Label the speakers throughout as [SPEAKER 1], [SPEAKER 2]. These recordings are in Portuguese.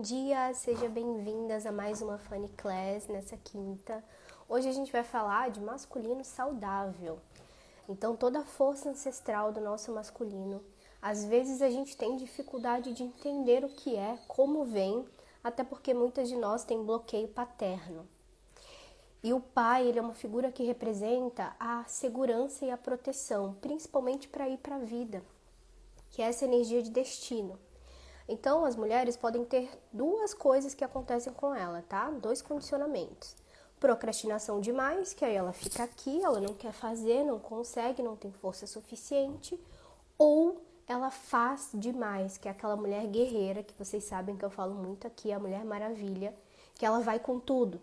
[SPEAKER 1] dia, sejam bem-vindas a mais uma Funny Class nessa quinta. Hoje a gente vai falar de masculino saudável. Então, toda a força ancestral do nosso masculino. Às vezes a gente tem dificuldade de entender o que é, como vem, até porque muitas de nós têm bloqueio paterno. E o pai, ele é uma figura que representa a segurança e a proteção, principalmente para ir para a vida, que é essa energia de destino. Então, as mulheres podem ter duas coisas que acontecem com ela, tá? Dois condicionamentos. Procrastinação demais, que aí ela fica aqui, ela não quer fazer, não consegue, não tem força suficiente. Ou ela faz demais, que é aquela mulher guerreira, que vocês sabem que eu falo muito aqui, a Mulher Maravilha, que ela vai com tudo.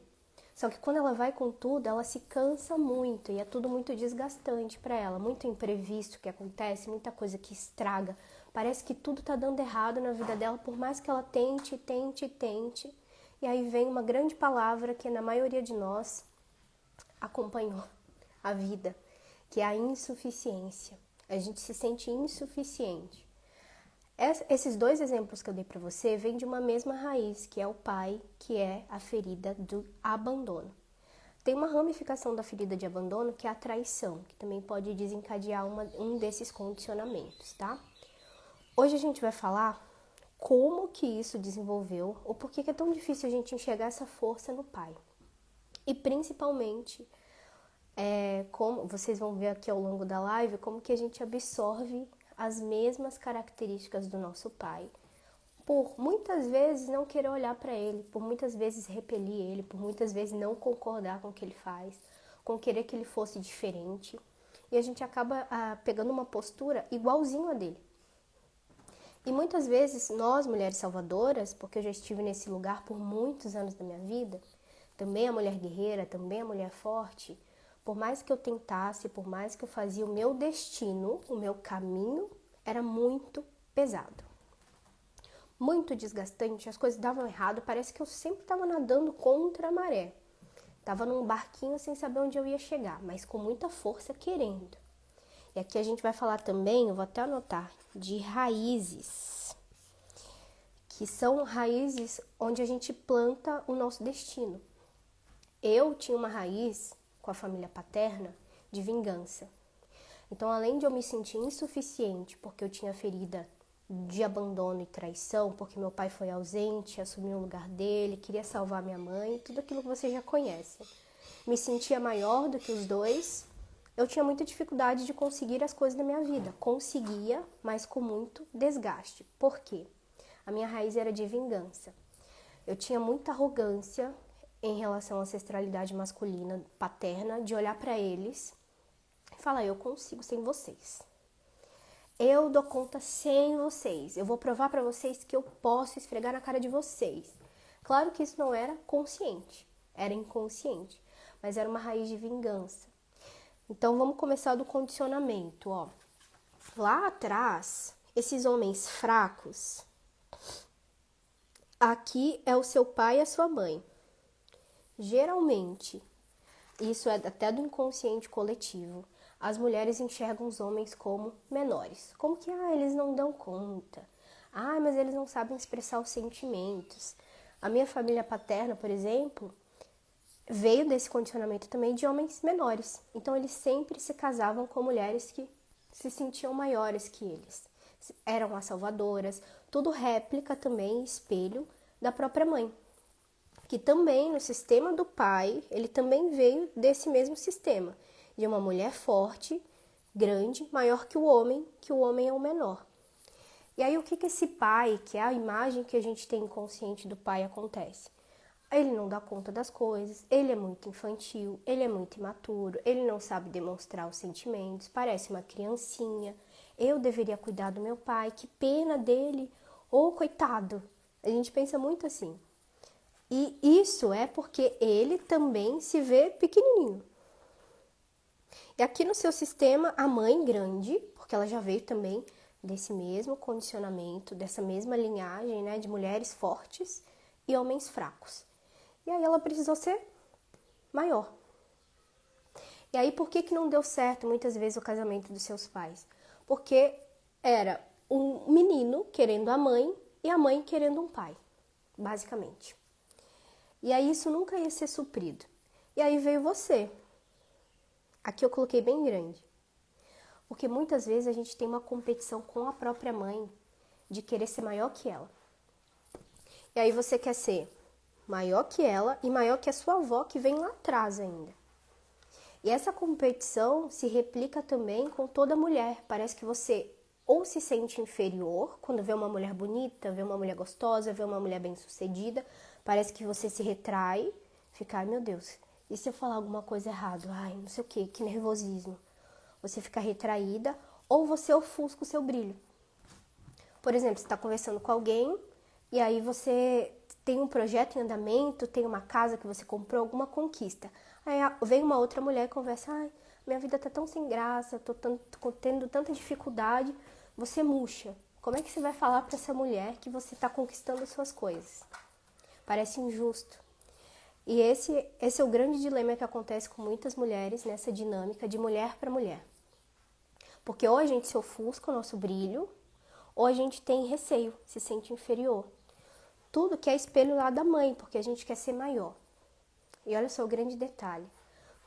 [SPEAKER 1] Só que quando ela vai com tudo, ela se cansa muito e é tudo muito desgastante para ela. Muito imprevisto que acontece, muita coisa que estraga. Parece que tudo tá dando errado na vida dela, por mais que ela tente. E aí vem uma grande palavra que na maioria de nós acompanhou a vida, que é a insuficiência. A gente se sente insuficiente. Esses dois exemplos que eu dei para você vêm de uma mesma raiz, que é o pai, que é a ferida do abandono. Tem uma ramificação da ferida de abandono, que é a traição, que também pode desencadear um desses condicionamentos, tá? Hoje a gente vai falar como que isso desenvolveu, ou por que é tão difícil a gente enxergar essa força no pai. E principalmente, como vocês vão ver aqui ao longo da live, como que a gente absorve as mesmas características do nosso pai, por muitas vezes não querer olhar para ele, por muitas vezes repelir ele, por muitas vezes não concordar com o que ele faz, com querer que ele fosse diferente, e a gente acaba pegando uma postura igualzinho a dele. E muitas vezes nós, mulheres salvadoras, porque eu já estive nesse lugar por muitos anos da minha vida, também a mulher guerreira, também a mulher forte, por mais que eu tentasse, por mais que eu fazia o meu destino, o meu caminho, era muito pesado. Muito desgastante, as coisas davam errado, parece que eu sempre estava nadando contra a maré. Estava num barquinho sem saber onde eu ia chegar, mas com muita força querendo. E aqui a gente vai falar também, eu vou até anotar, de raízes, que são raízes onde a gente planta o nosso destino. Eu tinha uma raiz com a família paterna de vingança. Então, além de eu me sentir insuficiente porque eu tinha ferida de abandono e traição, porque meu pai foi ausente, assumiu o lugar dele, queria salvar minha mãe, tudo aquilo que vocês já conhecem. Me sentia maior do que os dois. Eu tinha muita dificuldade de conseguir as coisas da minha vida. Conseguia, mas com muito desgaste. Por quê? A minha raiz era de vingança. Eu tinha muita arrogância em relação à ancestralidade masculina, paterna, de olhar para eles e falar, eu consigo sem vocês. Eu dou conta sem vocês. Eu vou provar para vocês que eu posso esfregar na cara de vocês. Claro que isso não era consciente, era inconsciente, mas era uma raiz de vingança. Então vamos começar do condicionamento, ó. Lá atrás, esses homens fracos, aqui é o seu pai e a sua mãe. Geralmente, isso é até do inconsciente coletivo, as mulheres enxergam os homens como menores. Como que, eles não dão conta. Mas eles não sabem expressar os sentimentos. A minha família paterna, por exemplo, veio desse condicionamento também de homens menores. Então, eles sempre se casavam com mulheres que se sentiam maiores que eles. Eram as salvadoras, tudo réplica também, espelho da própria mãe. Que também no sistema do pai, ele também veio desse mesmo sistema, de uma mulher forte, grande, maior que o homem é o menor. E aí o que esse pai, que é a imagem que a gente tem inconsciente do pai, acontece? Ele não dá conta das coisas, ele é muito infantil, ele é muito imaturo, ele não sabe demonstrar os sentimentos, parece uma criancinha. Eu deveria cuidar do meu pai, que pena dele, coitado. A gente pensa muito assim. E isso é porque ele também se vê pequenininho. E aqui no seu sistema, a mãe grande, porque ela já veio também desse mesmo condicionamento, dessa mesma linhagem, né, de mulheres fortes e homens fracos. E aí ela precisou ser maior. E aí por que não deu certo muitas vezes o casamento dos seus pais? Porque era um menino querendo a mãe e a mãe querendo um pai. basicamente. E aí isso nunca ia ser suprido. E aí veio você. Aqui eu coloquei bem grande. Porque muitas vezes a gente tem uma competição com a própria mãe de querer ser maior que ela. E aí você quer ser maior que ela e maior que a sua avó que vem lá atrás ainda. E essa competição se replica também com toda mulher. Parece que você ou se sente inferior quando vê uma mulher bonita, vê uma mulher gostosa, vê uma mulher bem-sucedida. Parece que você se retrai, fica, ai meu Deus, e se eu falar alguma coisa errada? Ai, não sei o que nervosismo. Você fica retraída ou você ofusca o seu brilho. Por exemplo, você está conversando com alguém e aí você tem um projeto em andamento, tem uma casa que você comprou, alguma conquista. Aí vem uma outra mulher e conversa, ai, minha vida tá tão sem graça, tô tendo tanta dificuldade, você murcha. Como é que você vai falar para essa mulher que você está conquistando as suas coisas? Parece injusto. E esse é o grande dilema que acontece com muitas mulheres nessa dinâmica de mulher para mulher. Porque ou a gente se ofusca o nosso brilho, ou a gente tem receio, se sente inferior. Tudo que é espelho lá da mãe, porque a gente quer ser maior. E olha só o grande detalhe.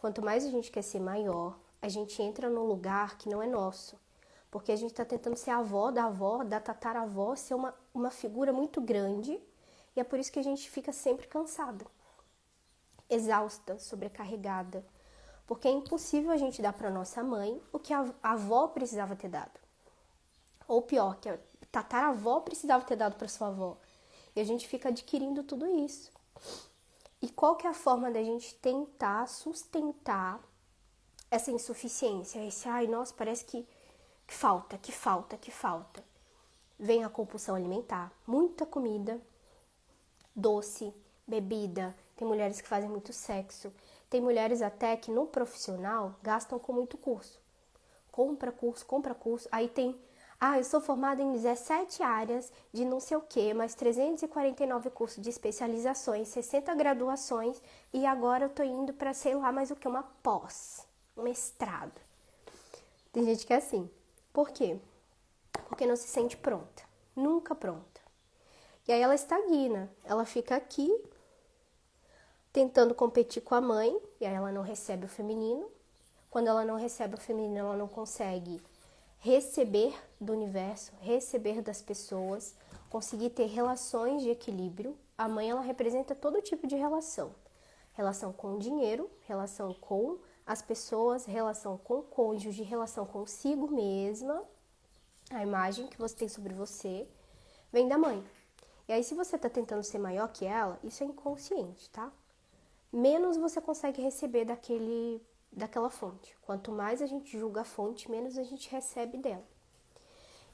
[SPEAKER 1] Quanto mais a gente quer ser maior, a gente entra num lugar que não é nosso. Porque a gente está tentando ser a avó, da tataravó, ser uma figura muito grande. E é por isso que a gente fica sempre cansada, exausta, sobrecarregada. Porque é impossível a gente dar para nossa mãe o que a avó precisava ter dado. Ou pior, que a tataravó precisava ter dado para sua avó. E a gente fica adquirindo tudo isso. E qual que é a forma da gente tentar sustentar essa insuficiência? Esse, ai, nossa, parece que falta. Vem a compulsão alimentar, muita comida, doce, bebida. Tem mulheres que fazem muito sexo. Tem mulheres até que no profissional gastam com muito curso. Compra curso. Aí tem, eu sou formada em 17 áreas de não sei o que, mais 349 cursos de especializações, 60 graduações e agora eu tô indo para sei lá mais o que, uma pós, um mestrado. Tem gente que é assim. Por quê? Porque não se sente pronta. Nunca pronta. E aí ela estagna. Ela fica aqui tentando competir com a mãe, e aí ela não recebe o feminino. Quando ela não recebe o feminino, ela não consegue receber do universo, receber das pessoas, conseguir ter relações de equilíbrio. A mãe, ela representa todo tipo de relação. Relação com o dinheiro, relação com as pessoas, relação com o cônjuge, relação consigo mesma. A imagem que você tem sobre você vem da mãe. E aí, se você está tentando ser maior que ela, isso é inconsciente, tá? Menos você consegue receber daquela fonte. Quanto mais a gente julga a fonte, menos a gente recebe dela.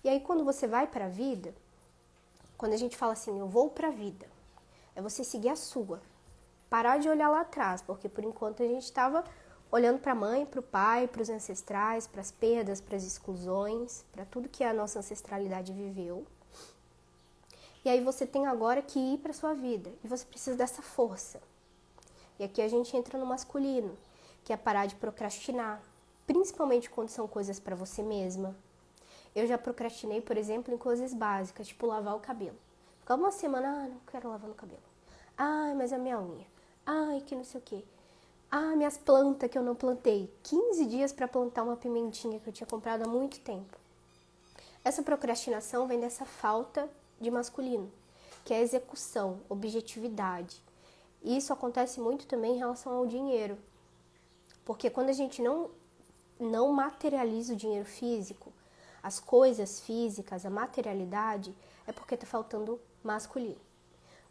[SPEAKER 1] E aí, quando você vai para a vida, quando a gente fala assim, eu vou para a vida, é você seguir a sua. Parar de olhar lá atrás, porque por enquanto a gente estava olhando para a mãe, para o pai, para os ancestrais, para as perdas, para as exclusões, para tudo que a nossa ancestralidade viveu. E aí você tem agora que ir para a sua vida, e você precisa dessa força. E aqui a gente entra no masculino, que é parar de procrastinar, principalmente quando são coisas para você mesma. Eu já procrastinei, por exemplo, em coisas básicas, tipo lavar o cabelo. Ficava uma semana, não quero lavar no cabelo. Mas a minha unha. Que não sei o quê. Minhas plantas que eu não plantei. 15 dias para plantar uma pimentinha que eu tinha comprado há muito tempo. Essa procrastinação vem dessa falta de masculino, que é execução, objetividade. E isso acontece muito também em relação ao dinheiro. Porque quando a gente não materializa o dinheiro físico, as coisas físicas, a materialidade, é porque está faltando masculino.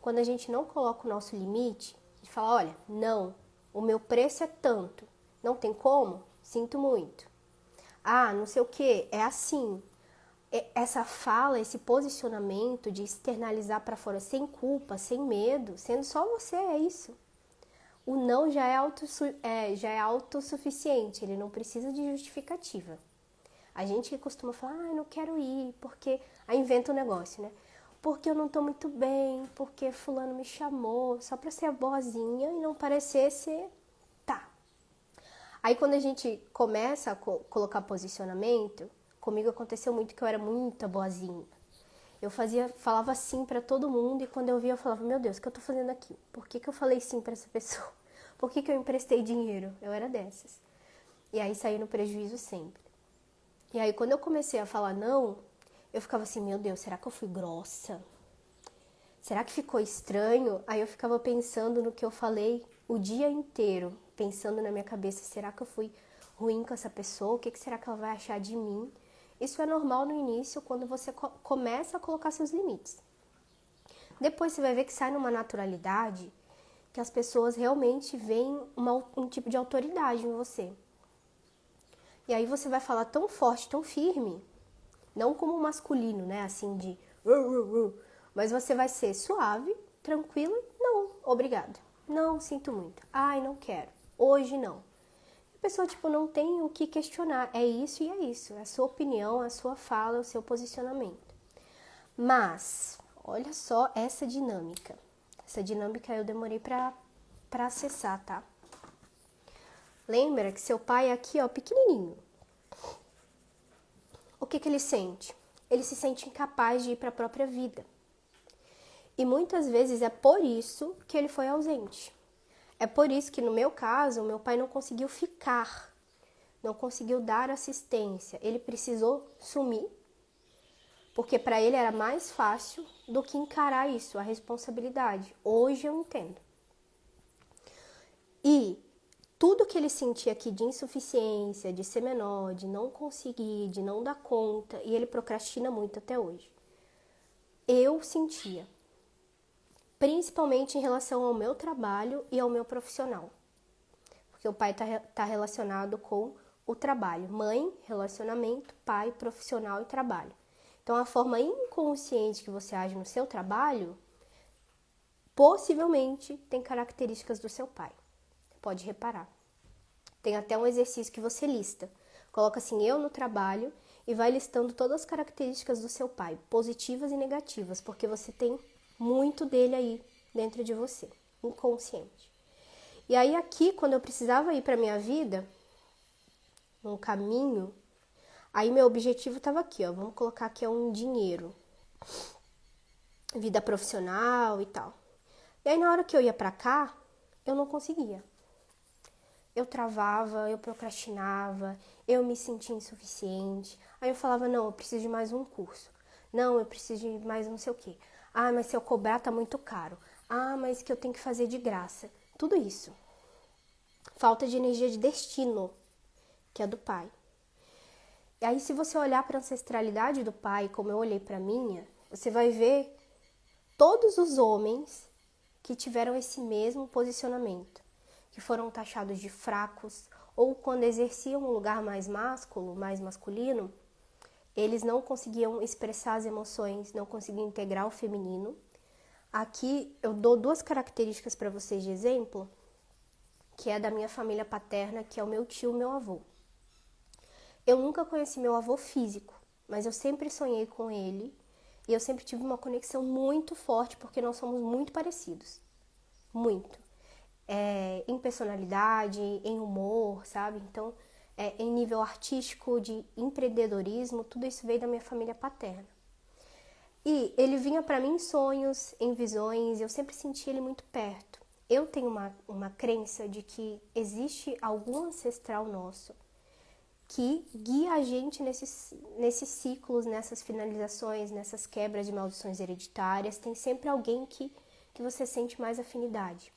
[SPEAKER 1] Quando a gente não coloca o nosso limite, de falar, olha, não, o meu preço é tanto, não tem como? Sinto muito. Não sei o que, é assim. Essa fala, esse posicionamento de externalizar para fora sem culpa, sem medo, sendo só você, é isso. O não já é autossuficiente, ele não precisa de justificativa. A gente que costuma falar, não quero ir, porque... Aí inventa um negócio, né? Porque eu não tô muito bem, porque fulano me chamou, só pra ser a boazinha e não parecer ser... Tá. Aí quando a gente começa a colocar posicionamento, comigo aconteceu muito que eu era muita boazinha. Eu falava sim pra todo mundo e quando eu via eu falava, meu Deus, o que eu tô fazendo aqui? Por que eu falei sim pra essa pessoa? Por que eu emprestei dinheiro? Eu era dessas. E aí saí no prejuízo sempre. E aí quando eu comecei a falar não, eu ficava assim, meu Deus, será que eu fui grossa? Será que ficou estranho? Aí eu ficava pensando no que eu falei o dia inteiro, pensando na minha cabeça, será que eu fui ruim com essa pessoa? O que será que ela vai achar de mim? Isso é normal no início, quando você começa a colocar seus limites. Depois você vai ver que sai numa naturalidade, que as pessoas realmente veem um tipo de autoridade em você. E aí você vai falar tão forte, tão firme, não como masculino, né, assim de... Mas você vai ser suave, tranquila, não, obrigado. Não, sinto muito. Ai, não quero. Hoje não. A pessoa, não tem o que questionar. É isso e é isso. É a sua opinião, a sua fala, o seu posicionamento. Mas, olha só essa dinâmica. Essa dinâmica eu demorei pra acessar, tá? Lembra que seu pai é aqui, ó, pequenininho. O que ele sente? Ele se sente incapaz de ir para a própria vida. E muitas vezes é por isso que ele foi ausente. É por isso que, no meu caso, meu pai não conseguiu ficar, não conseguiu dar assistência. Ele precisou sumir, porque para ele era mais fácil do que encarar isso, a responsabilidade. Hoje eu entendo. E tudo que ele sentia aqui de insuficiência, de ser menor, de não conseguir, de não dar conta, e ele procrastina muito até hoje, eu sentia. Principalmente em relação ao meu trabalho e ao meu profissional. Porque o pai está relacionado com o trabalho. Mãe, relacionamento, pai, profissional e trabalho. Então, a forma inconsciente que você age no seu trabalho, possivelmente tem características do seu pai. Pode reparar. Tem até um exercício que você lista. Coloca assim, eu no trabalho, e vai listando todas as características do seu pai, positivas e negativas, porque você tem muito dele aí dentro de você, inconsciente. E aí aqui, quando eu precisava ir para minha vida, num caminho, aí meu objetivo estava aqui, ó, vamos colocar aqui um dinheiro, vida profissional e tal. E aí na hora que eu ia para cá, eu não conseguia. Eu travava, eu procrastinava, eu me sentia insuficiente. Aí eu falava, não, eu preciso de mais um curso. Não, eu preciso de mais não sei o quê. Ah, mas se eu cobrar tá muito caro. Ah, mas que eu tenho que fazer de graça. Tudo isso. Falta de energia de destino, que é do pai. E aí se você olhar para a ancestralidade do pai, como eu olhei para a minha, você vai ver todos os homens que tiveram esse mesmo posicionamento, que foram taxados de fracos, ou quando exerciam um lugar mais másculo, mais masculino, eles não conseguiam expressar as emoções, não conseguiam integrar o feminino. Aqui eu dou duas características para vocês de exemplo, que é da minha família paterna, que é o meu tio e meu avô. Eu nunca conheci meu avô físico, mas eu sempre sonhei com ele e eu sempre tive uma conexão muito forte porque nós somos muito parecidos. Muito. Em personalidade, em humor, sabe? Então, em nível artístico, de empreendedorismo, tudo isso veio da minha família paterna. E ele vinha para mim em sonhos, em visões, eu sempre senti ele muito perto. Eu tenho uma crença de que existe algum ancestral nosso que guia a gente nesses ciclos, nessas finalizações, nessas quebras de maldições hereditárias. Tem sempre alguém que você sente mais afinidade.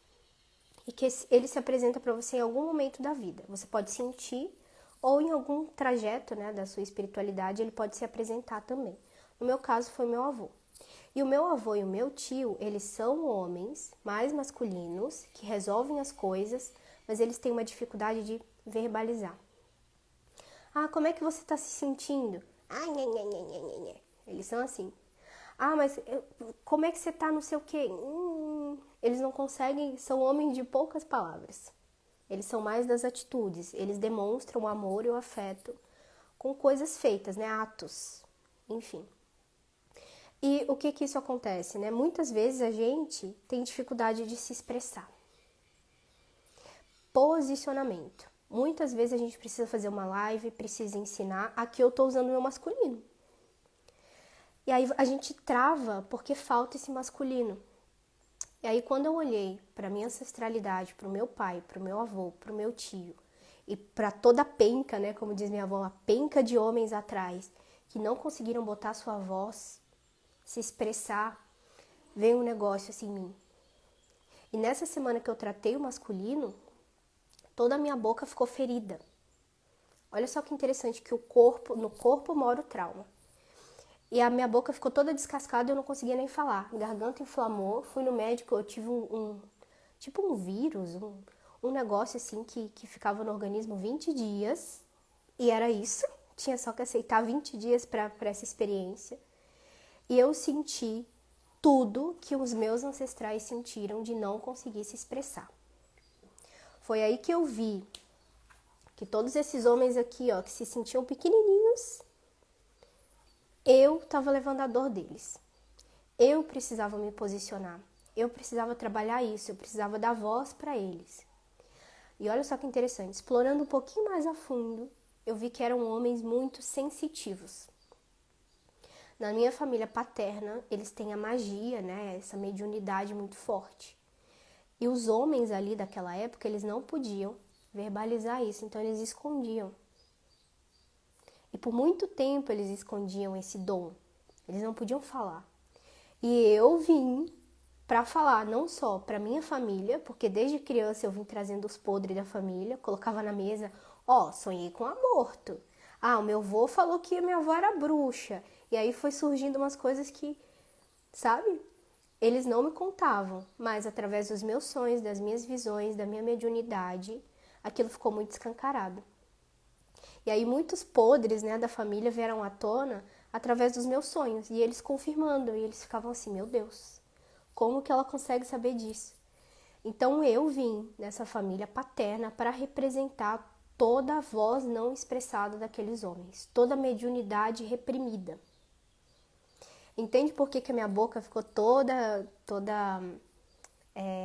[SPEAKER 1] E que ele se apresenta para você em algum momento da vida. Você pode sentir, ou em algum trajeto, né, da sua espiritualidade, ele pode se apresentar também. No meu caso, foi meu avô. E o meu avô e o meu tio, eles são homens mais masculinos, que resolvem as coisas, mas eles têm uma dificuldade de verbalizar. Ah, como é que você está se sentindo? Ah, nhê, nhê, nhê, nhê, nhê. Eles são assim. Ah, mas como é que você tá, não sei o quê? Eles não conseguem, são homens de poucas palavras. Eles são mais das atitudes. Eles demonstram o amor e o afeto com coisas feitas, né? Atos, enfim. E o que isso acontece, né? Muitas vezes a gente tem dificuldade de se expressar. Posicionamento. Muitas vezes a gente precisa fazer uma live, precisa ensinar. Aqui eu tô usando o meu masculino. E aí a gente trava porque falta esse masculino. E aí quando eu olhei para minha ancestralidade, para o meu pai, para o meu avô, para o meu tio, e para toda a penca, né, como diz minha avó, a penca de homens atrás, que não conseguiram botar sua voz, se expressar, veio um negócio assim em mim. E nessa semana que eu tratei o masculino, toda a minha boca ficou ferida. Olha só que interessante que no corpo mora o trauma. E a minha boca ficou toda descascada e eu não conseguia nem falar. A garganta inflamou, fui no médico, eu tive tipo um vírus, um negócio assim que ficava no organismo 20 dias. E era isso, tinha só que aceitar 20 dias para essa experiência. E eu senti tudo que os meus ancestrais sentiram de não conseguir se expressar. Foi aí que eu vi que todos esses homens aqui, ó, que se sentiam pequenininhos, eu estava levando a dor deles. Eu precisava me posicionar. Eu precisava trabalhar isso. Eu precisava dar voz para eles. E olha só que interessante. Explorando um pouquinho mais a fundo, eu vi que eram homens muito sensitivos. Na minha família paterna, eles têm a magia, né? Essa mediunidade muito forte. E os homens ali daquela época, eles não podiam verbalizar isso. Então, eles escondiam. E por muito tempo eles escondiam esse dom. Eles não podiam falar. E eu vim para falar não só para minha família, porque desde criança eu vim trazendo os podres da família, colocava na mesa, ó, sonhei com aborto. Ah, o meu avô falou que a minha avó era bruxa. E aí foi surgindo umas coisas que, sabe? Eles não me contavam, mas através dos meus sonhos, das minhas visões, da minha mediunidade, aquilo ficou muito escancarado. E aí muitos podres, né, da família vieram à tona através dos meus sonhos. E eles confirmando, e eles ficavam assim, meu Deus, como que ela consegue saber disso? Então eu vim nessa família paterna para representar toda a voz não expressada daqueles homens, toda a mediunidade reprimida. Entende por que a minha boca ficou toda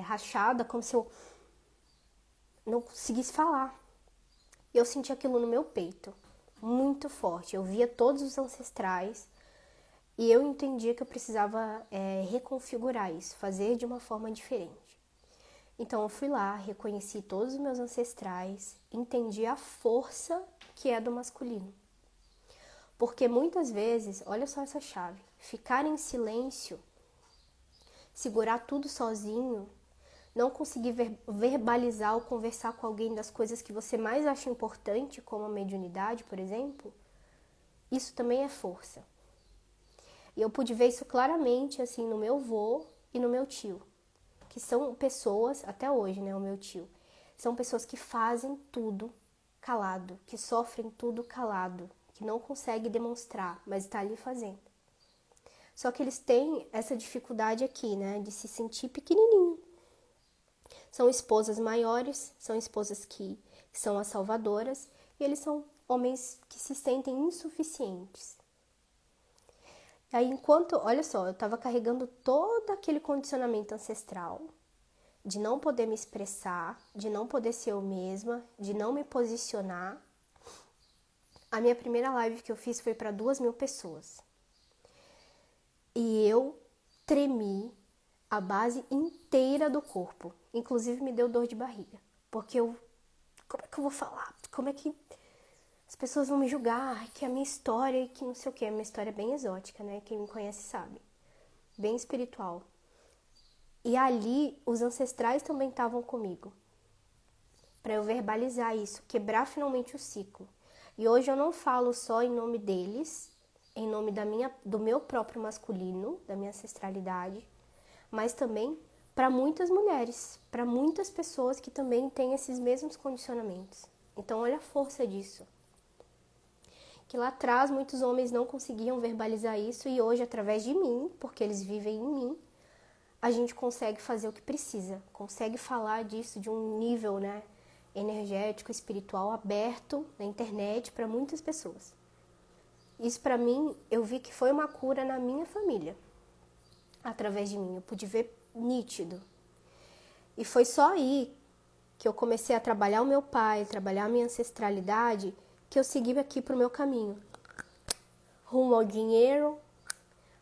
[SPEAKER 1] rachada, como se eu não conseguisse falar? E eu senti aquilo no meu peito, muito forte. Eu via todos os ancestrais e eu entendia que eu precisava reconfigurar isso, fazer de uma forma diferente. Então eu fui lá, reconheci todos os meus ancestrais, entendi a força que é do masculino. Porque muitas vezes, olha só essa chave, ficar em silêncio, segurar tudo sozinho, não conseguir verbalizar ou conversar com alguém das coisas que você mais acha importante, como a mediunidade, por exemplo, isso também é força. E eu pude ver isso claramente assim no meu avô e no meu tio, que são pessoas, até hoje, né, o meu tio, são pessoas que fazem tudo calado, que sofrem tudo calado, que não conseguem demonstrar, mas está ali fazendo. Só que eles têm essa dificuldade aqui, né, de se sentir pequenininho. São esposas maiores, são esposas que são as salvadoras, e eles são homens que se sentem insuficientes. E aí, olha só, eu estava carregando todo aquele condicionamento ancestral, de não poder me expressar, de não poder ser eu mesma, de não me posicionar. A minha primeira live que eu fiz foi para 2.000 pessoas. E eu tremi a base inteira do corpo. Inclusive me deu dor de barriga. Porque como é que eu vou falar? Como é que as pessoas vão me julgar? Que a minha história, que não sei o que. A minha história é bem exótica, né? Quem me conhece sabe. Bem espiritual. E ali, os ancestrais também estavam comigo. Para eu verbalizar isso, quebrar finalmente o ciclo. E hoje eu não falo só em nome deles, em nome do meu próprio masculino, da minha ancestralidade, mas também para muitas mulheres, para muitas pessoas que também têm esses mesmos condicionamentos. Então, olha a força disso. Que lá atrás muitos homens não conseguiam verbalizar isso e hoje, através de mim, porque eles vivem em mim, a gente consegue fazer o que precisa, consegue falar disso de um nível, né, energético, espiritual, aberto na internet para muitas pessoas. Isso para mim, eu vi que foi uma cura na minha família. Através de mim, eu pude ver nítido. E foi só aí que eu comecei a trabalhar o meu pai, trabalhar a minha ancestralidade, que eu segui aqui pro meu caminho. Rumo ao dinheiro,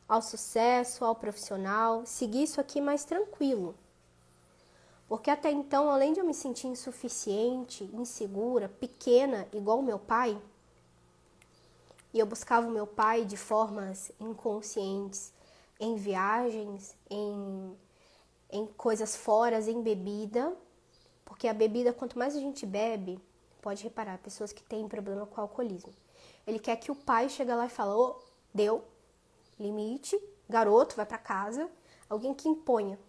[SPEAKER 1] ao sucesso, ao profissional, seguir isso aqui mais tranquilo. Porque até então, além de eu me sentir insuficiente, insegura, pequena, igual o meu pai, e eu buscava o meu pai de formas inconscientes, em viagens, em coisas fora, em bebida, porque a bebida, quanto mais a gente bebe, pode reparar, pessoas que têm problema com alcoolismo, ele quer que o pai chegue lá e fale, ô, deu, limite, garoto, vai pra casa, alguém que imponha.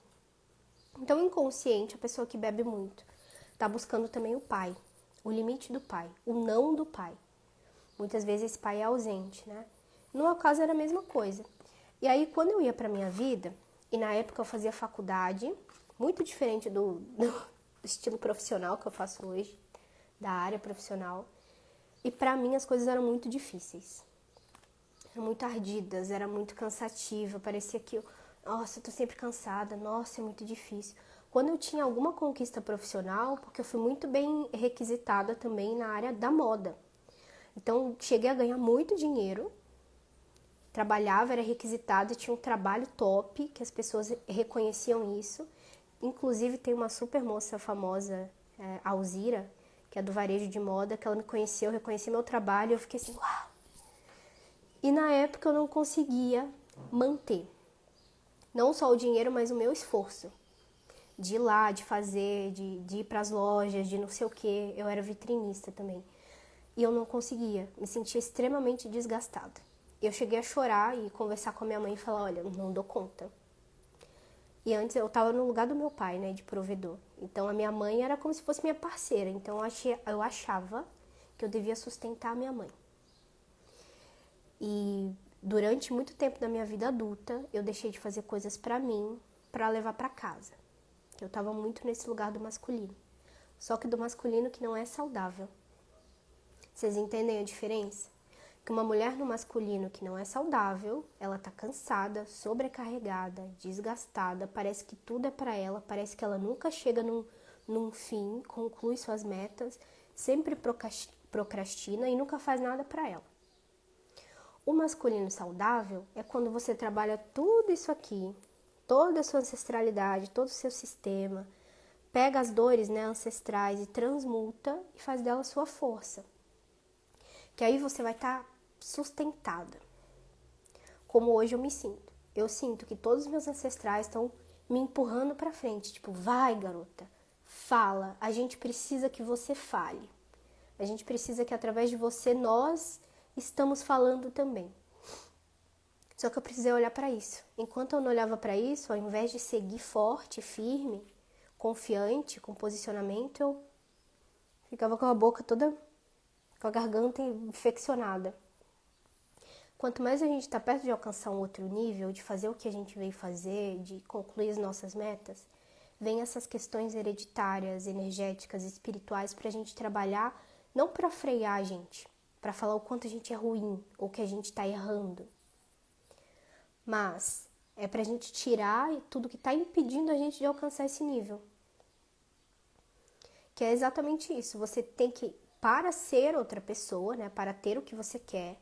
[SPEAKER 1] Então, inconsciente, a pessoa que bebe muito tá buscando também o pai, o limite do pai, o não do pai. Muitas vezes esse pai é ausente, né? No meu caso era a mesma coisa. E aí, quando eu ia pra minha vida, e na época eu fazia faculdade, muito diferente do estilo profissional que eu faço hoje, da área profissional, e pra mim as coisas eram muito difíceis. Eram muito ardidas, era muito cansativa, parecia que nossa, eu tô sempre cansada, nossa, é muito difícil. Quando eu tinha alguma conquista profissional, porque eu fui muito bem requisitada também na área da moda. Então, cheguei a ganhar muito dinheiro, trabalhava, era requisitada, tinha um trabalho top, que as pessoas reconheciam isso. Inclusive, tem uma super moça famosa, Alzira, que é do varejo de moda, que ela me conheceu, reconheceu meu trabalho, e eu fiquei assim, uau! E na época eu não conseguia manter. Não só o dinheiro, mas o meu esforço. De ir lá, de fazer, de ir para as lojas, de não sei o quê. Eu era vitrinista também. E eu não conseguia. Me sentia extremamente desgastada. Eu cheguei a chorar e conversar com a minha mãe e falar, olha, não dou conta. E antes eu estava no lugar do meu pai, né, de provedor. Então a minha mãe era como se fosse minha parceira. Então eu achava que eu devia sustentar a minha mãe. E durante muito tempo da minha vida adulta, eu deixei de fazer coisas pra mim, pra levar pra casa. Eu tava muito nesse lugar do masculino. Só que do masculino que não é saudável. Vocês entendem a diferença? Que uma mulher no masculino que não é saudável, ela tá cansada, sobrecarregada, desgastada, parece que tudo é pra ela, parece que ela nunca chega num fim, conclui suas metas, sempre procrastina e nunca faz nada pra ela. O masculino saudável é quando você trabalha tudo isso aqui, toda a sua ancestralidade, todo o seu sistema, pega as dores, né, ancestrais e transmuta e faz dela sua força. Que aí você vai estar sustentada. Como hoje eu me sinto. Eu sinto que todos os meus ancestrais estão me empurrando para frente. Tipo, vai, garota, fala. A gente precisa que você fale. A gente precisa que através de você nós estamos falando também. Só que eu precisei olhar para isso. Enquanto eu não olhava para isso, ao invés de seguir forte, firme, confiante, com posicionamento, eu ficava com a boca toda, com a garganta infeccionada. Quanto mais a gente está perto de alcançar um outro nível, de fazer o que a gente veio fazer, de concluir as nossas metas, vem essas questões hereditárias, energéticas, espirituais para a gente trabalhar, não para frear a gente, para falar o quanto a gente é ruim ou que a gente está errando. Mas é pra gente tirar tudo que tá impedindo a gente de alcançar esse nível. Que é exatamente isso. Você tem que, para ser outra pessoa, né, para ter o que você quer,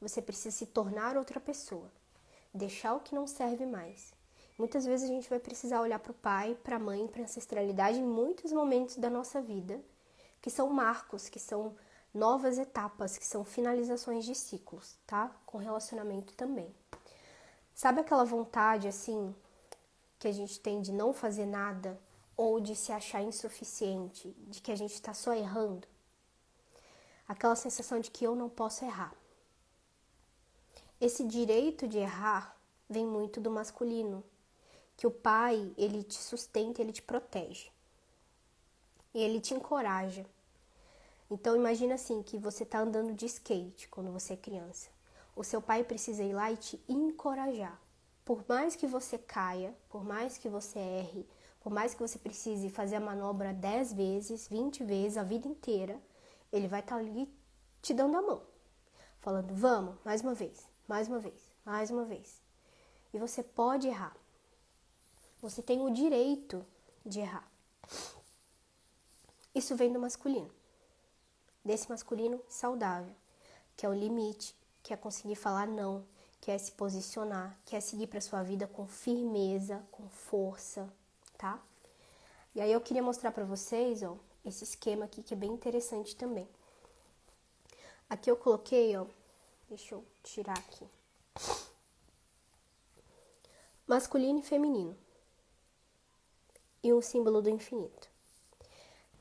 [SPEAKER 1] você precisa se tornar outra pessoa. Deixar o que não serve mais. Muitas vezes a gente vai precisar olhar para o pai, para a mãe, para a ancestralidade em muitos momentos da nossa vida, que são marcos, que são novas etapas, que são finalizações de ciclos, tá? Com relacionamento também. Sabe aquela vontade, assim, que a gente tem de não fazer nada ou de se achar insuficiente, de que a gente está só errando? Aquela sensação de que eu não posso errar. Esse direito de errar vem muito do masculino, que o pai, ele te sustenta, ele te protege. E ele te encoraja. Então, imagina assim, que você está andando de skate quando você é criança. O seu pai precisa ir lá e te encorajar. Por mais que você caia, por mais que você erre, por mais que você precise fazer a manobra 10 vezes, 20 vezes, a vida inteira, ele vai estar ali te dando a mão. Falando, vamos, mais uma vez, mais uma vez, mais uma vez. E você pode errar. Você tem o direito de errar. Isso vem do masculino. Desse masculino saudável, que é o limite, que é conseguir falar não, quer se posicionar, quer seguir para sua vida com firmeza, com força, tá? E aí eu queria mostrar para vocês, ó, esse esquema aqui que é bem interessante também. Aqui eu coloquei, ó, deixa eu tirar aqui. Masculino e feminino. E um símbolo do infinito.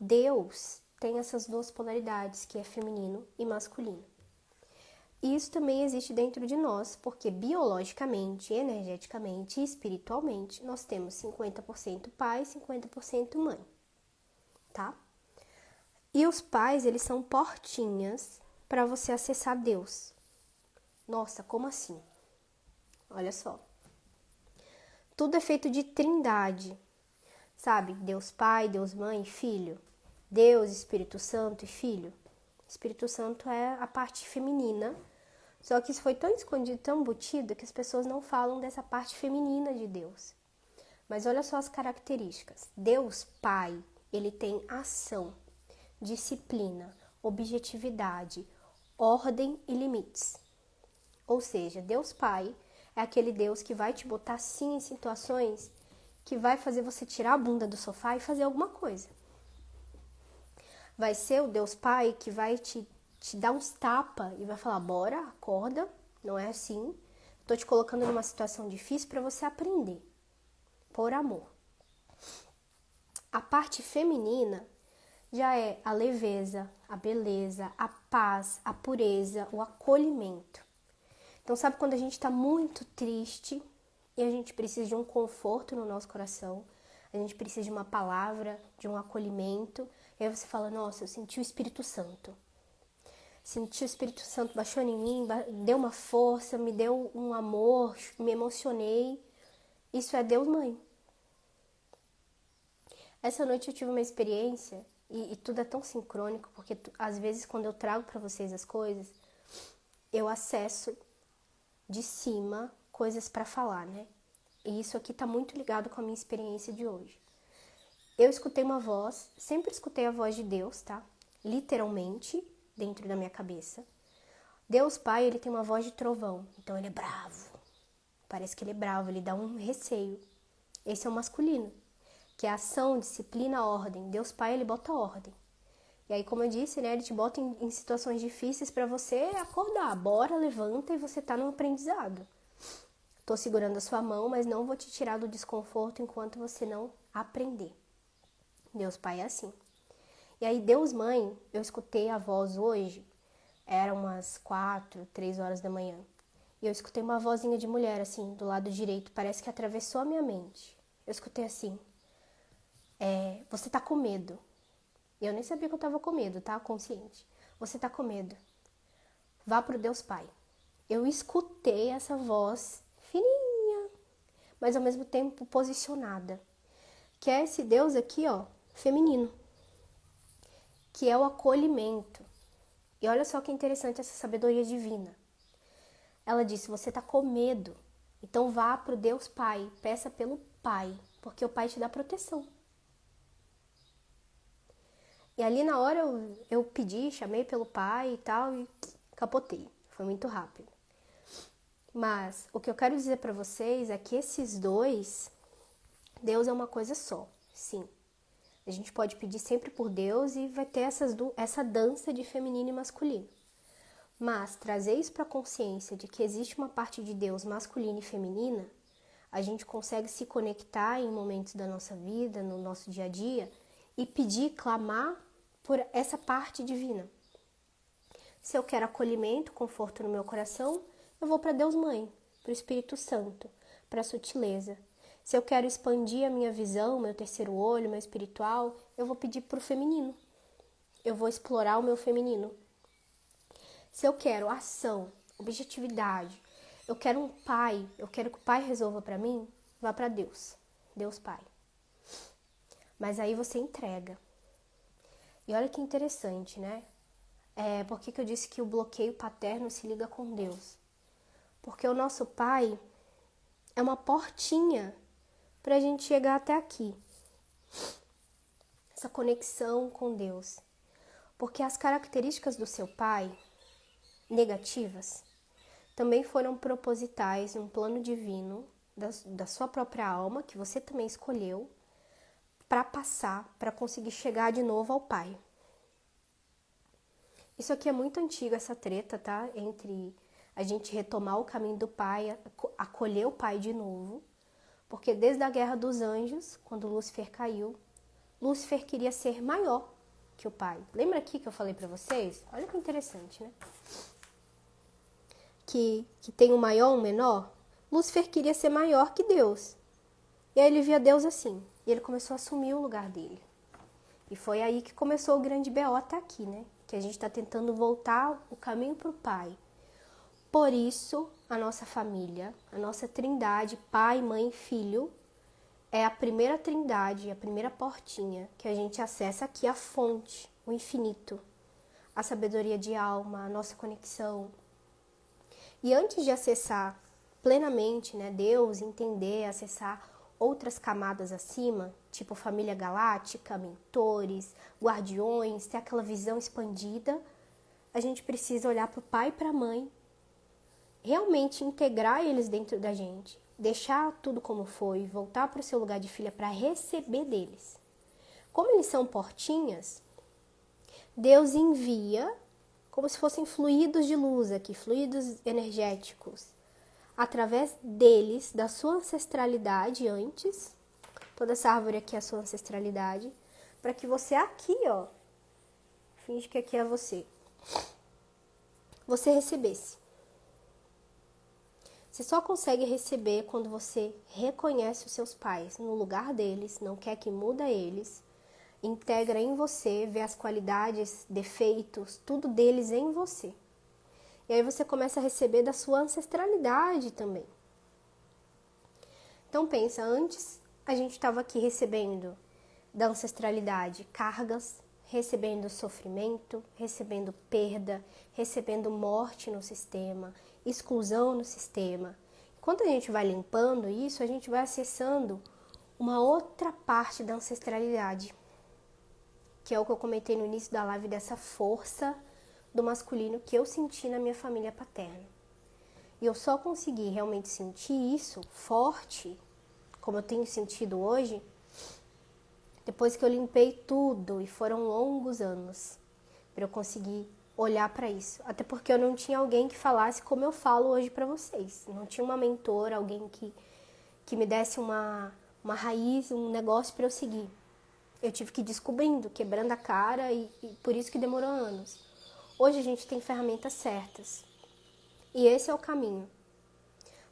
[SPEAKER 1] Deus tem essas duas polaridades, que é feminino e masculino. E isso também existe dentro de nós, porque biologicamente, energeticamente e espiritualmente, nós temos 50% pai e 50% mãe, tá? E os pais, eles são portinhas para você acessar Deus. Nossa, como assim? Olha só. Tudo é feito de trindade, sabe? Deus Pai, Deus Mãe e Filho. Deus, Espírito Santo e Filho. Espírito Santo é a parte feminina, só que isso foi tão escondido, tão embutido, que as pessoas não falam dessa parte feminina de Deus. Mas olha só as características. Deus Pai, ele tem ação, disciplina, objetividade, ordem e limites. Ou seja, Deus Pai é aquele Deus que vai te botar sim em situações que vai fazer você tirar a bunda do sofá e fazer alguma coisa. Vai ser o Deus Pai que vai te dar uns tapas e vai falar, bora, acorda, não é assim. Tô te colocando numa situação difícil para você aprender, por amor. A parte feminina já é a leveza, a beleza, a paz, a pureza, o acolhimento. Então, sabe quando a gente está muito triste e a gente precisa de um conforto no nosso coração, a gente precisa de uma palavra, de um acolhimento, e aí você fala, nossa, eu senti o Espírito Santo. Senti o Espírito Santo baixando em mim, deu uma força, me deu um amor, me emocionei. Isso é Deus Mãe. Essa noite eu tive uma experiência, e tudo é tão sincrônico, porque às vezes quando eu trago para vocês as coisas, eu acesso de cima coisas para falar, né? E isso aqui tá muito ligado com a minha experiência de hoje. Eu escutei uma voz, sempre escutei a voz de Deus, tá? Literalmente, dentro da minha cabeça. Deus Pai, ele tem uma voz de trovão, então ele é bravo. Parece que ele é bravo, ele dá um receio. Esse é o masculino, que é ação, disciplina, ordem. Deus Pai, ele bota ordem. E aí, como eu disse, né, ele te bota em situações difíceis para você acordar. Bora, levanta e você tá no aprendizado. Tô segurando a sua mão, mas não vou te tirar do desconforto enquanto você não aprender. Deus Pai é assim. E aí, Deus Mãe, eu escutei a voz hoje, eram umas 4, 3 horas da manhã. E eu escutei uma vozinha de mulher, assim, do lado direito, parece que atravessou a minha mente. Eu escutei assim, você tá com medo. E eu nem sabia que eu tava com medo, tá? Consciente. Você tá com medo. Vá pro Deus Pai. Eu escutei essa voz fininha, mas ao mesmo tempo posicionada. Que é esse Deus aqui, ó, feminino. Que é o acolhimento. E olha só que interessante essa sabedoria divina. Ela disse, você tá com medo. Então vá pro Deus Pai, peça pelo Pai, porque o Pai te dá proteção. E ali na hora eu pedi, chamei pelo Pai e tal, e capotei. Foi muito rápido. Mas o que eu quero dizer para vocês é que esses dois, Deus é uma coisa só, sim. A gente pode pedir sempre por Deus e vai ter essa dança de feminino e masculino. Mas trazer isso para a consciência de que existe uma parte de Deus masculina e feminina, a gente consegue se conectar em momentos da nossa vida, no nosso dia a dia, e pedir, clamar por essa parte divina. Se eu quero acolhimento, conforto no meu coração, eu vou para Deus Mãe, para o Espírito Santo, para a sutileza. Se eu quero expandir a minha visão, meu terceiro olho, meu espiritual, eu vou pedir para o feminino. Eu vou explorar o meu feminino. Se eu quero ação, objetividade, eu quero um pai, eu quero que o pai resolva para mim, vá para Deus, Deus Pai. Mas aí você entrega. E olha que interessante, né? Por que eu disse que o bloqueio paterno se liga com Deus? Porque o nosso pai é uma portinha para a gente chegar até aqui. Essa conexão com Deus. Porque as características do seu pai, negativas, também foram propositais num plano divino da sua própria alma, que você também escolheu, para passar, para conseguir chegar de novo ao Pai. Isso aqui é muito antigo, essa treta, tá? Entre a gente retomar o caminho do Pai, acolher o Pai de novo, porque desde a Guerra dos Anjos, quando Lúcifer caiu, Lúcifer queria ser maior que o Pai. Lembra aqui que eu falei para vocês? Olha que interessante, né? Que tem um maior e um menor. Lúcifer queria ser maior que Deus. E aí ele via Deus assim. E ele começou a assumir o lugar dele. E foi aí que começou o grande BO até aqui, né? Que a gente está tentando voltar o caminho para o Pai. Por isso, a nossa família, a nossa trindade, pai, mãe e filho, é a primeira trindade, a primeira portinha que a gente acessa aqui, a fonte, o infinito, a sabedoria de alma, a nossa conexão. E antes de acessar plenamente, né, Deus, entender, acessar outras camadas acima, tipo família galáctica, mentores, guardiões, ter aquela visão expandida, a gente precisa olhar para o pai e para a mãe, realmente integrar eles dentro da gente, deixar tudo como foi, voltar para o seu lugar de filha para receber deles. Como eles são portinhas, Deus envia como se fossem fluidos de luz aqui, fluidos energéticos, através deles, da sua ancestralidade antes, toda essa árvore aqui é a sua ancestralidade, para que você aqui, ó, finge que aqui é você recebesse. Você só consegue receber quando você reconhece os seus pais no lugar deles, não quer que muda eles, integra em você, vê as qualidades, defeitos, tudo deles em você. E aí você começa a receber da sua ancestralidade também. Então pensa, antes a gente estava aqui recebendo da ancestralidade cargas, recebendo sofrimento, recebendo perda, recebendo morte no sistema, exclusão no sistema. Quando a gente vai limpando isso, a gente vai acessando uma outra parte da ancestralidade, que é o que eu comentei no início da live, dessa força do masculino que eu senti na minha família paterna. E eu só consegui realmente sentir isso forte, como eu tenho sentido hoje, depois que eu limpei tudo, e foram longos anos para eu conseguir olhar para isso. Até porque eu não tinha alguém que falasse como eu falo hoje para vocês. Não tinha uma mentora, alguém que me desse uma raiz, um negócio para eu seguir. Eu tive que ir descobrindo, quebrando a cara e por isso que demorou anos. Hoje a gente tem ferramentas certas. E esse é o caminho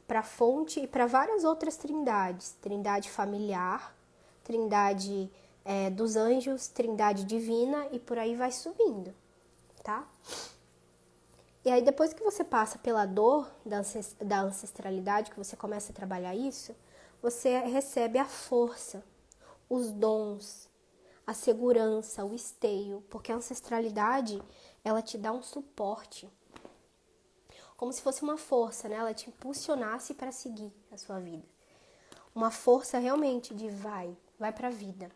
[SPEAKER 1] para a fonte e para várias outras trindades. Trindade familiar, trindade dos anjos, trindade divina e por aí vai subindo, tá? E aí depois que você passa pela dor da ancestralidade, que você começa a trabalhar isso, você recebe a força, os dons, a segurança, o esteio, porque a ancestralidade, ela te dá um suporte, como se fosse uma força, né? Ela te impulsionasse para seguir a sua vida. Uma força realmente de vai para a vida.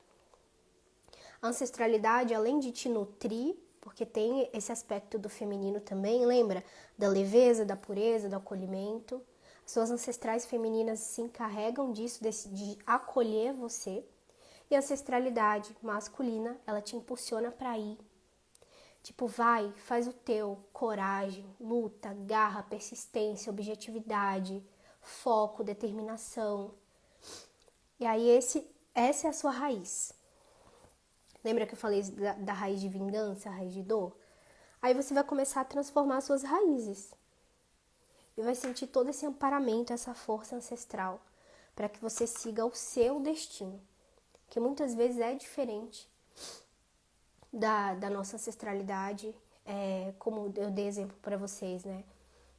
[SPEAKER 1] A ancestralidade, além de te nutrir, porque tem esse aspecto do feminino também, lembra? Da leveza, da pureza, do acolhimento. As suas ancestrais femininas se encarregam disso, de acolher você. E a ancestralidade masculina, ela te impulsiona para ir. Tipo, vai, faz o teu, coragem, luta, garra, persistência, objetividade, foco, determinação. E aí essa é a sua raiz. Lembra que eu falei da raiz de vingança, a raiz de dor? Aí você vai começar a transformar as suas raízes. E vai sentir todo esse amparamento, essa força ancestral, para que você siga o seu destino, que muitas vezes é diferente da nossa ancestralidade, como eu dei exemplo para vocês, né?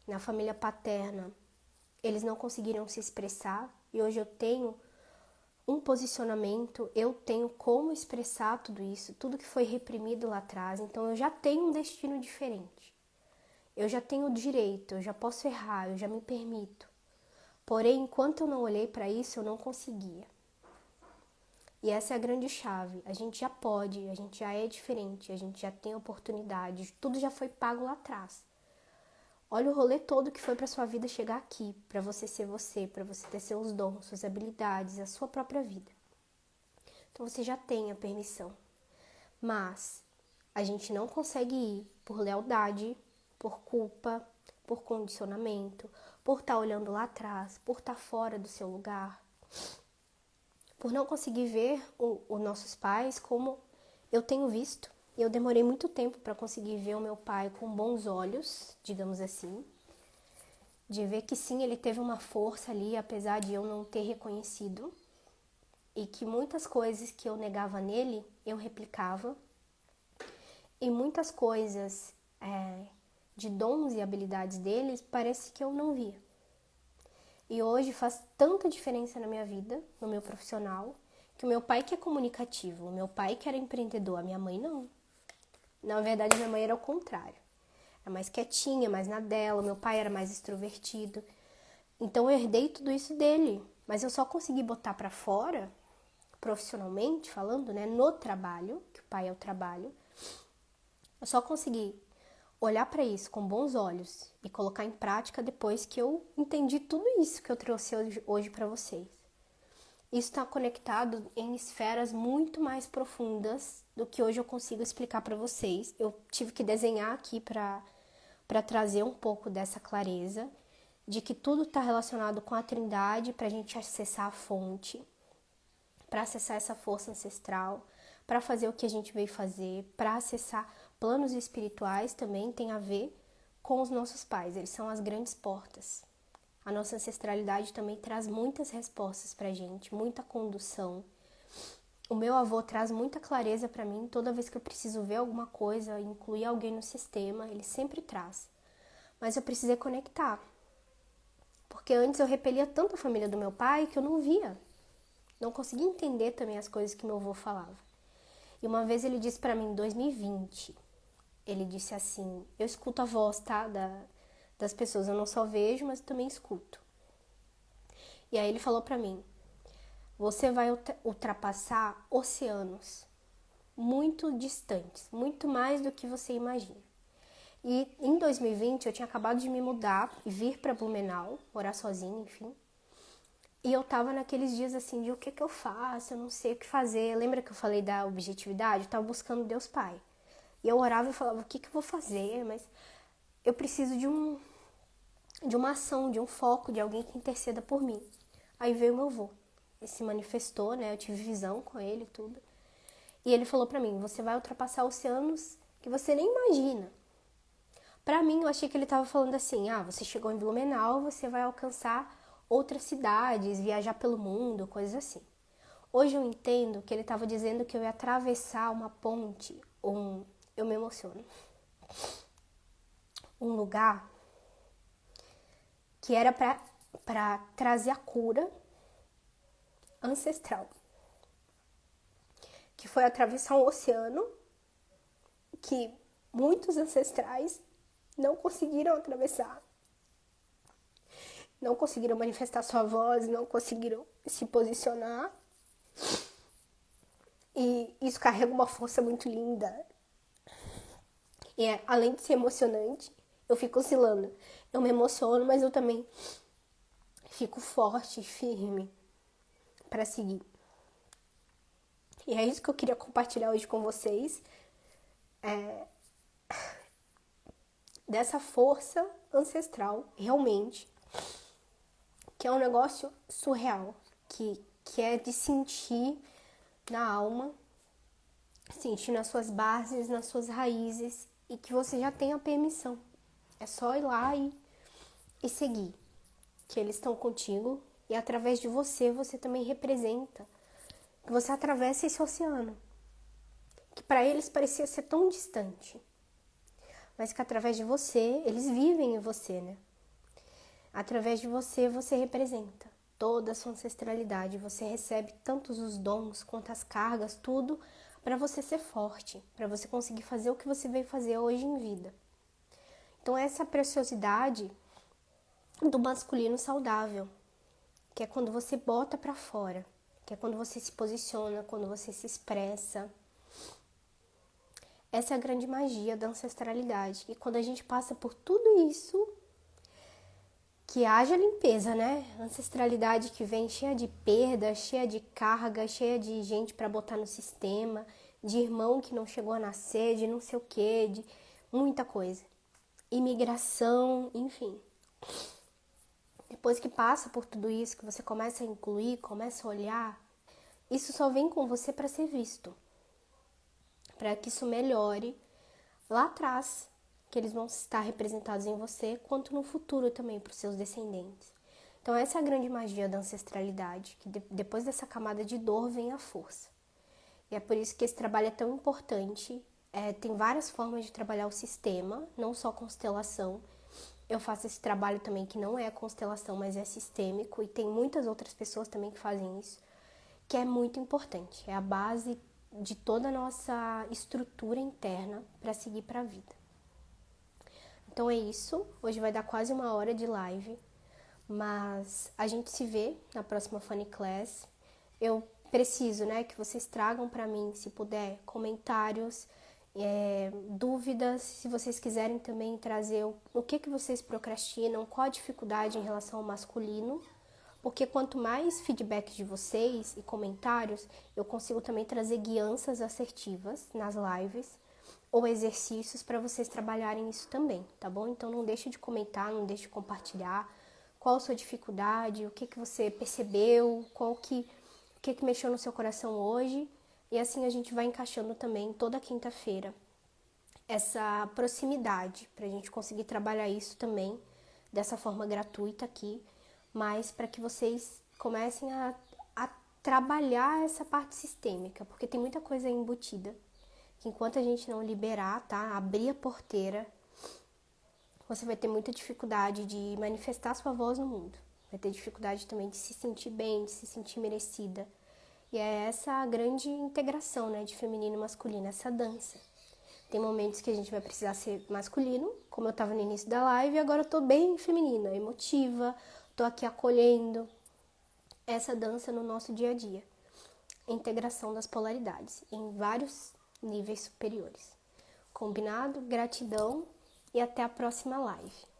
[SPEAKER 1] Na família paterna, eles não conseguiram se expressar e hoje eu tenho um posicionamento, eu tenho como expressar tudo isso, tudo que foi reprimido lá atrás, então eu já tenho um destino diferente. Eu já tenho o direito, eu já posso errar, eu já me permito. Porém, enquanto eu não olhei para isso, eu não conseguia. E essa é a grande chave. A gente já pode, a gente já é diferente, a gente já tem oportunidade, tudo já foi pago lá atrás. Olha o rolê todo que foi para sua vida chegar aqui, para você, para você ter seus dons, suas habilidades, a sua própria vida. Então você já tem a permissão. Mas a gente não consegue ir por lealdade, por culpa, por condicionamento, por estar olhando lá atrás, por estar fora do seu lugar, por não conseguir ver os nossos pais como eu tenho visto. Eu demorei muito tempo para conseguir ver o meu pai com bons olhos, digamos assim, de ver que sim, ele teve uma força ali, apesar de eu não ter reconhecido, e que muitas coisas que eu negava nele, eu replicava, e muitas coisas de dons e habilidades deles, parece que eu não via. E hoje faz tanta diferença na minha vida, no meu profissional, que o meu pai que é comunicativo, o meu pai que era empreendedor, a minha mãe não. Na verdade, a minha mãe era o contrário. Era mais quietinha, mais na dela, o meu pai era mais extrovertido. Então eu herdei tudo isso dele, mas eu só consegui botar pra fora, profissionalmente falando, né, no trabalho, que o pai é o trabalho. Eu só consegui olhar para isso com bons olhos e colocar em prática depois que eu entendi tudo isso que eu trouxe hoje para vocês. Isso está conectado em esferas muito mais profundas do que hoje eu consigo explicar para vocês. Eu tive que desenhar aqui para trazer um pouco dessa clareza de que tudo está relacionado com a Trindade para a gente acessar a fonte, para acessar essa força ancestral, para fazer o que a gente veio fazer, para acessar planos espirituais também tem a ver com os nossos pais. Eles são as grandes portas. A nossa ancestralidade também traz muitas respostas pra gente, muita condução. O meu avô traz muita clareza pra mim toda vez que eu preciso ver alguma coisa, incluir alguém no sistema, ele sempre traz. Mas eu precisei conectar. Porque antes eu repelia tanto a família do meu pai que eu não via. Não conseguia entender também as coisas que meu avô falava. E uma vez ele disse pra mim, em 2020, ele disse assim, eu escuto a voz, tá, das pessoas, eu não só vejo, mas também escuto. E aí ele falou pra mim, você vai ultrapassar oceanos muito distantes, muito mais do que você imagina. E em 2020 eu tinha acabado de me mudar e vir pra Blumenau, morar sozinha, enfim. E eu tava naqueles dias assim de o que eu faço, eu não sei o que fazer. Lembra que eu falei da objetividade? Eu tava buscando Deus Pai. E eu orava e falava, o que eu vou fazer? Mas eu preciso de uma ação, de um foco, de alguém que interceda por mim. Aí veio meu avô. Ele se manifestou, né? Eu tive visão com ele e tudo. E ele falou pra mim, você vai ultrapassar oceanos que você nem imagina. Pra mim, eu achei que ele tava falando assim, você chegou em Blumenau, você vai alcançar outras cidades, viajar pelo mundo, coisas assim. Hoje eu entendo que ele tava dizendo que eu ia atravessar uma ponte, eu me emociono, um lugar que era para trazer a cura ancestral, que foi atravessar um oceano que muitos ancestrais não conseguiram atravessar, não conseguiram manifestar sua voz, não conseguiram se posicionar. E isso carrega uma força muito linda. E além de ser emocionante, eu fico oscilando. Eu me emociono, mas eu também fico forte e firme para seguir. E é isso que eu queria compartilhar hoje com vocês. Dessa força ancestral, realmente, que é um negócio surreal, que é de sentir na alma, sentir nas suas bases, nas suas raízes, e que você já tem a permissão. É só ir lá e seguir, que eles estão contigo, e através de você também representa, que você atravessa esse oceano, que para eles parecia ser tão distante, mas que através de você, eles vivem em você, né? Através de você representa toda a sua ancestralidade, você recebe tantos os dons quanto as cargas, tudo para você ser forte, para você conseguir fazer o que você veio fazer hoje em vida. Então essa preciosidade do masculino saudável, que é quando você bota para fora, que é quando você se posiciona, quando você se expressa. Essa é a grande magia da ancestralidade. E quando a gente passa por tudo isso, que haja limpeza, né? Ancestralidade que vem cheia de perda, cheia de carga, cheia de gente para botar no sistema, de irmão que não chegou a nascer, de não sei o quê, de muita coisa. Imigração, enfim. Depois que passa por tudo isso, que você começa a incluir, começa a olhar, isso só vem com você para ser visto. Para que isso melhore lá atrás, que eles vão estar representados em você, quanto no futuro também para os seus descendentes. Então essa é a grande magia da ancestralidade, que depois dessa camada de dor vem a força. E é por isso que esse trabalho é tão importante. Tem várias formas de trabalhar o sistema, não só constelação. Eu faço esse trabalho também que não é constelação, mas é sistêmico, e tem muitas outras pessoas também que fazem isso, que é muito importante. É a base de toda a nossa estrutura interna para seguir para a vida. Então é isso, hoje vai dar quase 1 hora de live, mas a gente se vê na próxima Funny Class. Eu preciso, que vocês tragam para mim, se puder, comentários, dúvidas, se vocês quiserem também trazer o que vocês procrastinam, qual a dificuldade em relação ao masculino, porque quanto mais feedback de vocês e comentários, eu consigo também trazer guianças assertivas nas lives, ou exercícios para vocês trabalharem isso também, tá bom? Então não deixe de comentar, não deixe de compartilhar qual a sua dificuldade, o que você percebeu, o que mexeu no seu coração hoje, e assim a gente vai encaixando também toda quinta-feira essa proximidade para a gente conseguir trabalhar isso também dessa forma gratuita aqui, mas para que vocês comecem a trabalhar essa parte sistêmica, porque tem muita coisa embutida que enquanto a gente não liberar, tá? Abrir a porteira, você vai ter muita dificuldade de manifestar sua voz no mundo. Vai ter dificuldade também de se sentir bem, de se sentir merecida. E é essa a grande integração, de feminino e masculino, essa dança. Tem momentos que a gente vai precisar ser masculino, como eu estava no início da live, e agora eu tô bem feminina, emotiva, tô aqui acolhendo essa dança no nosso dia a dia. Integração das polaridades, em vários níveis superiores. Combinado? Gratidão e até a próxima live.